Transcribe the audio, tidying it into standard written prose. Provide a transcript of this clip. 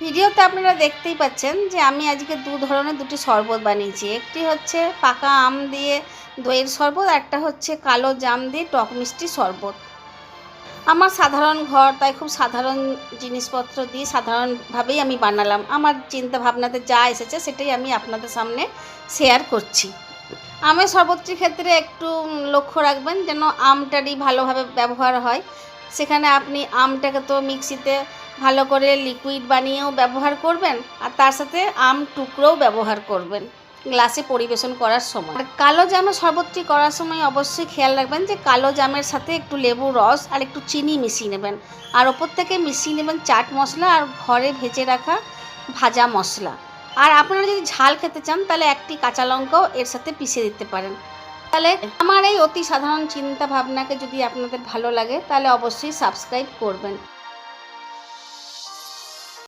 ভিডিওতে আপনারা দেখতেই পাচ্ছেন যে আমি আজকে দু ধরনের দুটি শরবত বানিয়েছি। একটি হচ্ছে পাকা আম দিয়ে দইয়ের শরবত, একটা হচ্ছে কালো জাম দিয়ে টক মিষ্টি শরবত। আমার সাধারণ ঘর, তাই খুব সাধারণ জিনিসপত্র দিয়ে সাধারণভাবেই আমি বানালাম। আমার চিন্তা ভাবনাতে যা এসেছে সেটাই আমি আপনাদের সামনে শেয়ার করছি। আমের শরবতটির ক্ষেত্রে একটু লক্ষ্য রাখবেন যেন আমটারই ভালোভাবে ব্যবহার হয়। সেখানে আপনি আমটাকে তো মিক্সিতে ভালো করে লিকুইড বানিয়েও ব্যবহার করবেন, আর তার সাথে আম টুকরোও ব্যবহার করবেন গ্লাসে পরিবেশন করার সময়। আর কালো জামের শরবতটি করার সময় অবশ্যই খেয়াল রাখবেন যে কালো জামের সাথে একটু লেবুর রস আর একটু চিনি মিশিয়ে নেবেন, আর ওপর থেকে মিশিয়ে নেবেন চাট মশলা আর ঘরে ভেজে রাখা ভাজা মশলা। আর আপনারা যদি ঝাল খেতে চান তাহলে একটি কাঁচা লঙ্কাও এর সাথে পিষে দিতে পারেন। তাহলে আমার এই অতি সাধারণ চিন্তা ভাবনাকে যদি আপনাদের ভালো লাগে তাহলে অবশ্যই সাবস্ক্রাইব করবেন।